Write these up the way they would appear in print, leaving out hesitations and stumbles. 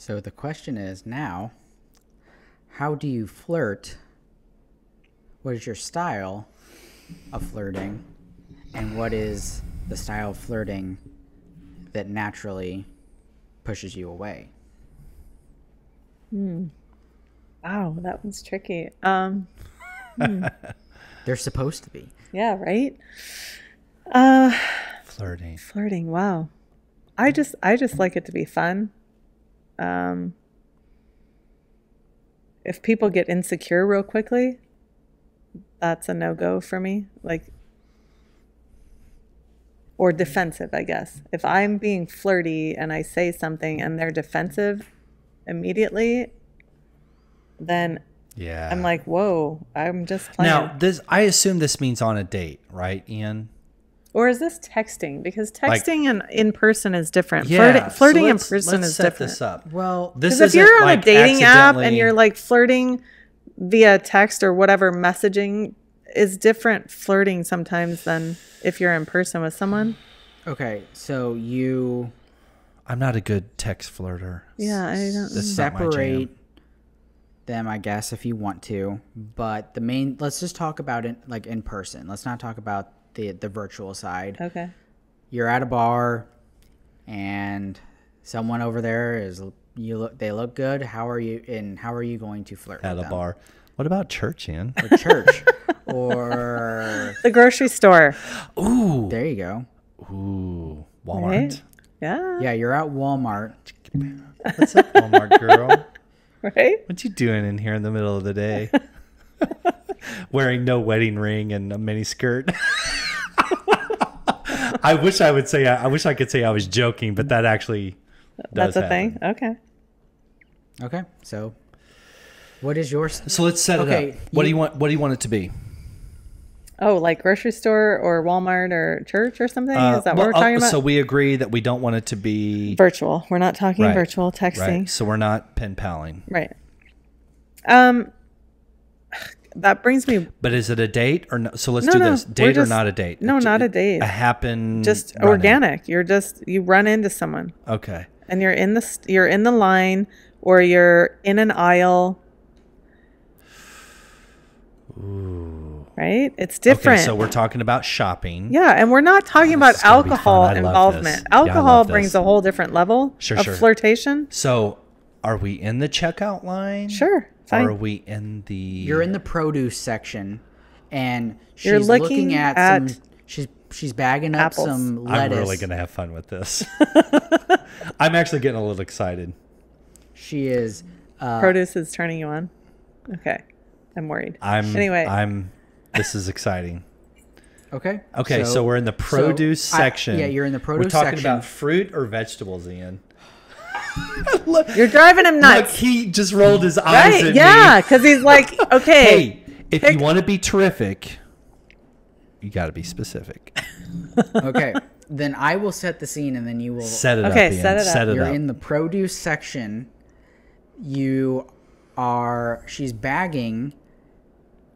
So the question is now, how do you flirt? What is your style of flirting? And what is the style of flirting that naturally pushes you away? Wow, that one's tricky. They're supposed to be. Yeah, right? Flirting. Wow. I just like it to be fun. If people get insecure real quickly, that's a no-go for me. Like, or defensive, I guess. If I'm being flirty and I say something and they're defensive immediately, then I'm like, whoa, I'm just playing. Now, I assume this means on a date, right, Ian? Or is this texting? Because texting and in person is different. Yeah, Flirting in person is set different. This up. Well, because if you're on a dating app and you're like flirting via text or whatever, messaging is different flirting sometimes than if you're in person with someone. okay, so I'm not a good text flirter. Yeah, I don't. separate them, I guess, if you want to. But let's just talk about it like in person. Let's not talk about the virtual side. Okay. You're at a bar and someone over there they look good. How are you going to flirt At with a them? bar. What about church, Ian? Or church or The grocery store. Ooh. there you go. Ooh. Walmart. Right? Yeah. Yeah, you're at Walmart. What's up, Walmart girl? Right? What you doing in here in the middle of the day? Wearing no wedding ring and a mini skirt. I wish I could say I was joking, but that actually does That's a happen. thing. Okay. Okay, so what is yours? So let's set it up. What do you want it to be? Oh, like grocery store or Walmart or church or something? Is that what we're talking about? So we agree that we don't want it to be Virtual. We're not talking Right. virtual texting. Right. So we're not pen paling. Right. That brings me. But is it a date or no? So let's No, do no, this. we're Date or just- not a date? No, not a date. A happen. Just run-in. organic. You run into someone Okay. and you're in the line or you're in an aisle. Ooh. Right? It's different. Okay, so we're talking about shopping. Yeah, and we're not talking about is gonna be alcohol fun. I love involvement. this. Yeah, I Alcohol love brings this. a whole different level of flirtation. So are we in the checkout line? Sure. Fine. Or are we in the... You're in the produce section, and she's You're looking looking at at some. She's bagging up apples. some lettuce. I'm really going to have fun with this. I'm actually getting a little excited. She is. Produce is turning you on. Okay. I'm worried. This is exciting. Okay. Okay, so we're in the produce section. Yeah, you're in the produce section. We're talking section. about fruit or vegetables, Ian. You're driving him nuts. Look, he just rolled his eyes Right? at Yeah, me. because he's like, okay. Hey, if you want to be terrific, you got to be specific. Okay. Then I will set the scene, and then you will Set it up, Okay, Ian. set it up. Set it You're up. in the produce section. She's bagging,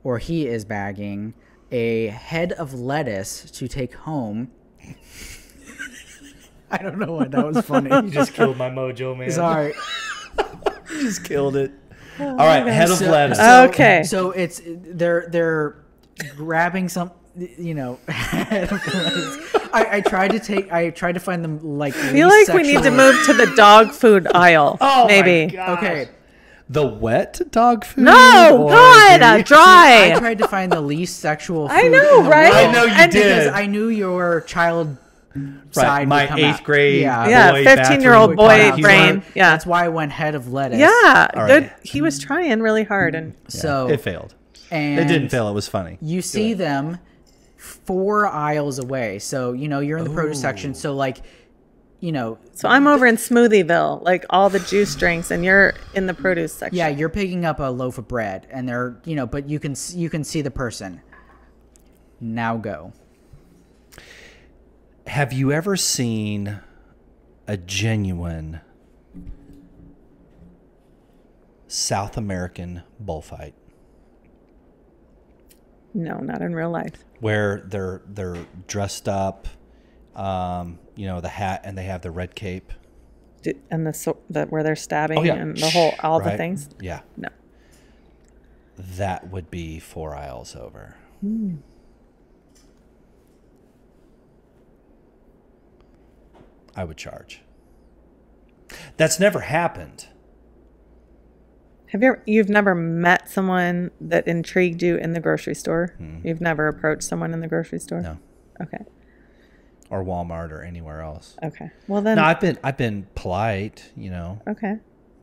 or he is bagging, a head of lettuce to take home. I don't know why that was funny. You just killed my mojo, man. Sorry. You just killed it. All right, head of lettuce. Okay. So it's they're grabbing some, head of lettuce. I tried to find them like. I feel like we need to move to the dog food aisle. Oh, maybe. my gosh. Okay. The wet dog food? No, or God, the- dry. I tried to find the least sexual food. I know, in the right? world. I know you And did. Because I knew your child side would my come 8th out. grade Yeah, boy 15-year-old bathroom boy would come brain. out. Yeah. That's why I went head of lettuce. Yeah, All good. right. He was trying really hard, and So It failed. and It didn't fail. It was funny. You see them 4 aisles away. So, you're in the produce section. So so I'm over in Smoothieville, like all the juice drinks, and you're in the produce section. yeah, you're picking up a loaf of bread and they're, but you can see the person. Now go. Have you ever seen a genuine South American bullfight? No, not in real life. Where they're dressed up, the hat, and they have the red cape. and the where they're stabbing yeah. and the whole all Right. the things. Yeah. No. That would be 4 aisles over. I would charge. That's never happened. You've never met someone that intrigued you in the grocery store? You've never approached someone in the grocery store? No. Okay. Or Walmart or anywhere else. Okay. Well then. No, I've been polite, you know. Okay.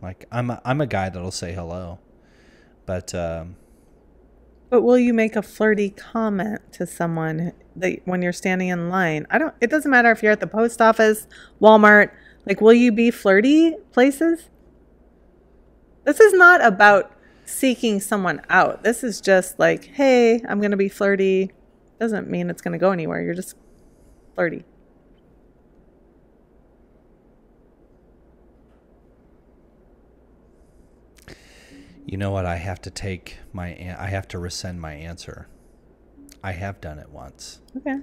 Like I'm a guy that'll say hello, but will you make a flirty comment to someone that when you're standing in line? It doesn't matter if you're at the post office, Walmart. Like, will you be flirty places? This is not about seeking someone out. This is just like, hey, I'm going to be flirty. Doesn't mean it's going to go anywhere. You're just flirty. you know what? I have to rescind my answer. I have done it once. Okay.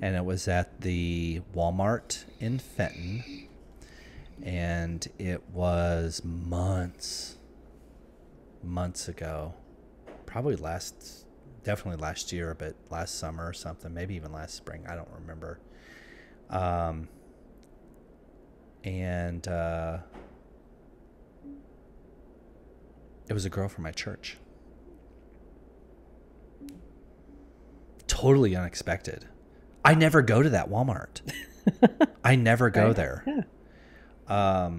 And it was at the Walmart in Fenton. And it was months ago. Probably definitely last year, but last summer or something, maybe even last spring. I don't remember. It was a girl from my church. Totally unexpected. I never go to that Walmart. I never go there. Yeah.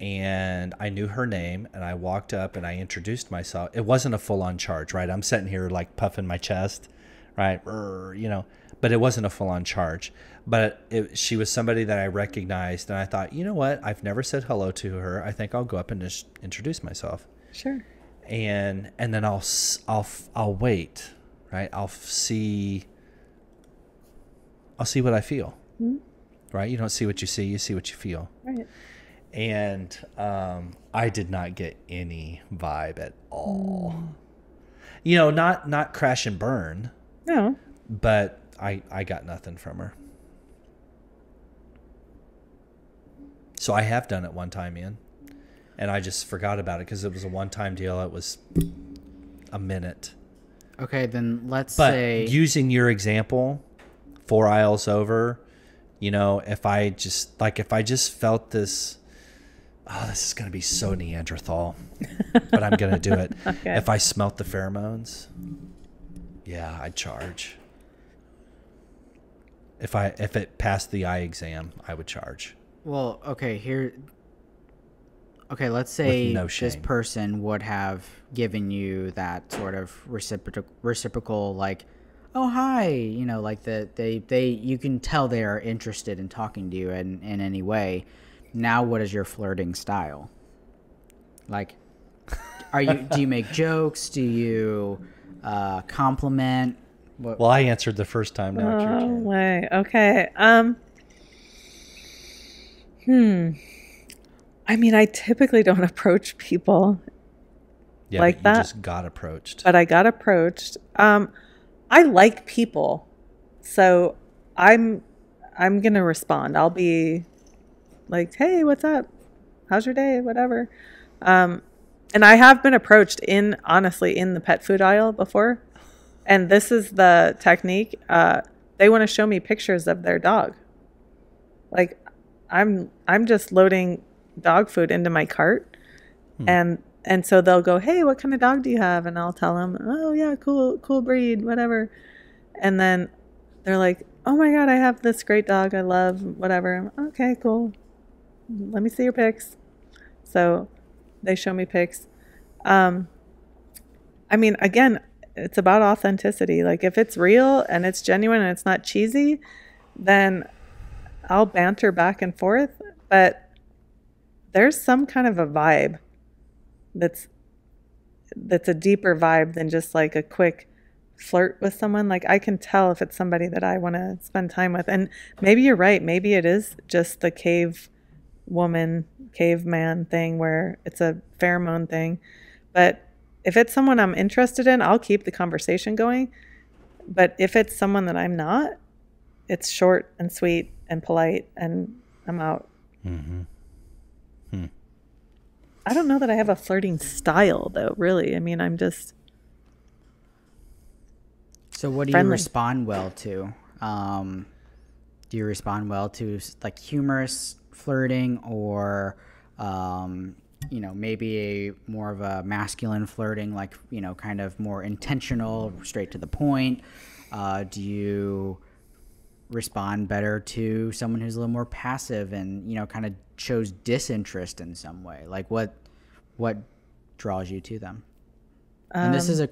And I knew her name, and I walked up and I introduced myself. It wasn't a full-on charge, right? I'm sitting here like puffing my chest, right? You know, but it wasn't a full-on charge. But she was somebody that I recognized, and I thought, you know what? I've never said hello to her. I think I'll go up and just introduce myself. Sure. And then I'll wait, right? I'll see what I feel, right? You don't see what you see, you see what you feel. Right. And I did not get any vibe at all. You know, not crash and burn. No. But I got nothing from her. So I have done it one time, Ian. And I just forgot about it because it was a one-time deal. It was a minute. Okay, then let's say... But using your example, 4 aisles over, you know, if I just felt this... Oh, this is going to be so Neanderthal. But I'm going to do it. Okay. If I smelt the pheromones, yeah, I'd charge. If it passed the eye exam, I would charge. Well, okay, let's say no this shame. person would have given you that sort of reciprocal, like, oh, hi, you know, like you can tell they are interested in talking to you in any way. Now, what is your flirting style? Like, do you make jokes? Do you compliment? Well, I answered the first time. Now it's your turn. Way. Okay. I mean, I typically don't approach people like but that. You just got approached. But I got approached. I like people, so I'm gonna respond. I'll be like, "Hey, what's up? How's your day? Whatever." And I have been approached honestly in the pet food aisle before, and this is the technique. They want to show me pictures of their dog. Like, I'm just loading dog food into my cart, and so they'll go, "Hey, what kind of dog do you have?" And I'll tell them, "Oh yeah, cool breed, whatever." And then they're like, "Oh my God, I have this great dog I love, whatever." I'm, okay, cool. Let me see your pics. So they show me pics. I mean, again, it's about authenticity. Like, if it's real and it's genuine and it's not cheesy, then I'll banter back and forth. But there's some kind of a vibe that's a deeper vibe than just like a quick flirt with someone. Like, I can tell if it's somebody that I want to spend time with. And maybe you're right. Maybe it is just the caveman thing where it's a pheromone thing. But if it's someone I'm interested in, I'll keep the conversation going. But if it's someone that I'm not, it's short and sweet and polite, and I'm out. Mm-hmm. I don't know that I have a flirting style, though, really. I mean, I'm just So what do friendly. you respond well to? Do you respond well to like humorous flirting, or maybe a more of a masculine flirting, like kind of more intentional, straight to the point? Do you respond better to someone who's a little more passive and kind of shows disinterest in some way? Like what draws you to them? And this is a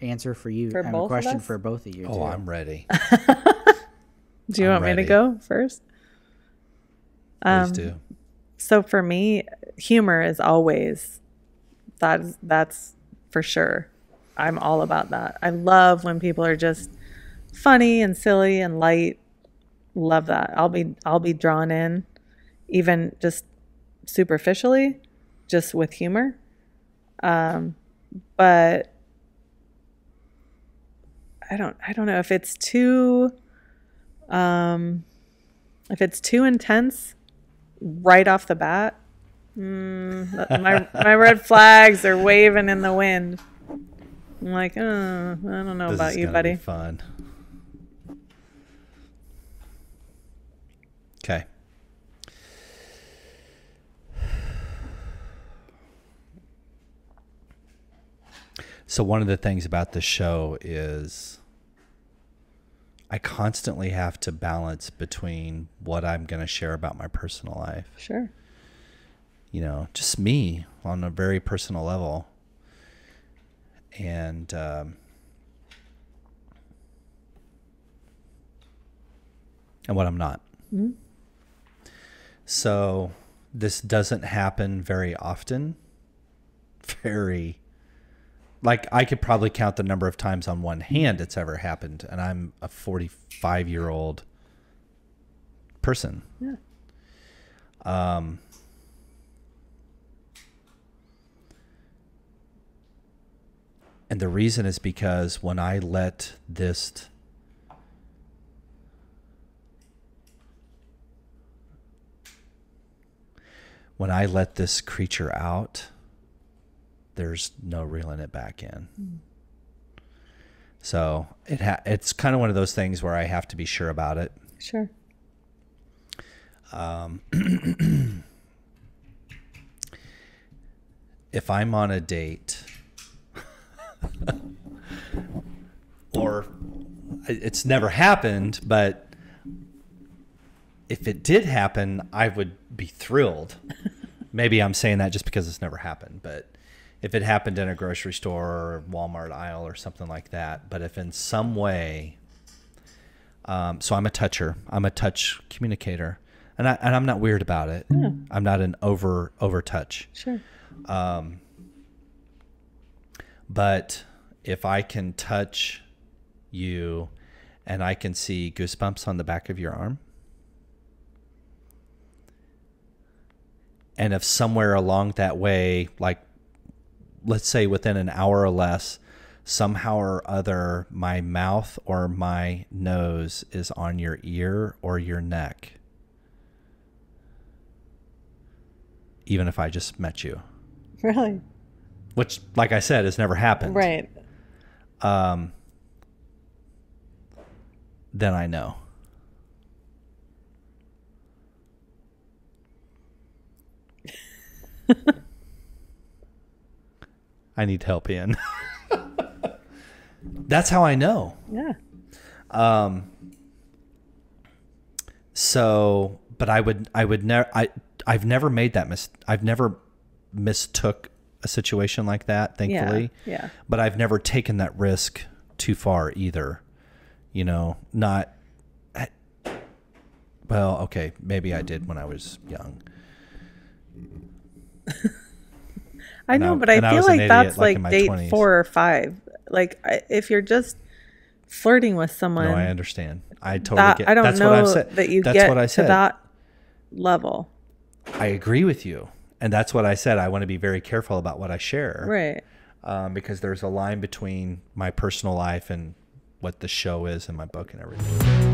answer for you. For both a question of us? for both of you. Oh, too. I'm ready. Do you want me to go first? Please do. So for me, humor is always that's for sure. I'm all about that. I love when people are just funny and silly and light. Love that. I'll be drawn in, even just superficially, just with humor. But I don't know if it's too intense right off the bat. My red flags are waving in the wind. I'm like, I don't know about you, buddy. Be fun. Okay. So one of the things about the show is I constantly have to balance between what I'm going to share about my personal life. Sure. Just me on a very personal level. And what I'm not. Mm-hmm. So this doesn't happen very often. Like I could probably count the number of times on one hand it's ever happened, and I'm a 45-year-old person. Yeah. And the reason is because when I let this creature out, there's no reeling it back in. So it's kind of one of those things where I have to be sure about it. Sure. If I'm on a date or it's never happened, but if it did happen, I would be thrilled. Maybe I'm saying that just because it's never happened, but if it happened in a grocery store or Walmart aisle or something like that. But if in some way, so I'm a toucher, I'm a touch communicator, and I'm not weird about it. Yeah. I'm not an over touch. Sure. But if I can touch you and I can see goosebumps on the back of your arm, and if somewhere along that way, like let's say within an hour or less, somehow or other, my mouth or my nose is on your ear or your neck, even if I just met you. Really? Which, like I said, has never happened. Right. Then I know. I need help in. That's how I know. Yeah. So, but I've never made that I've never mistook a situation like that, thankfully. Yeah. But I've never taken that risk too far either. Well, okay, maybe I did when I was young. I know, but I feel like that's like date 20s. 4 or 5. Like if you're just flirting with someone. No, I understand. I totally get. I don't that's know what I've said. that you that's get what I said. to that level. I agree with you, and that's what I said. I want to be very careful about what I share, Right? Because there's a line between my personal life and what the show is in my book and everything.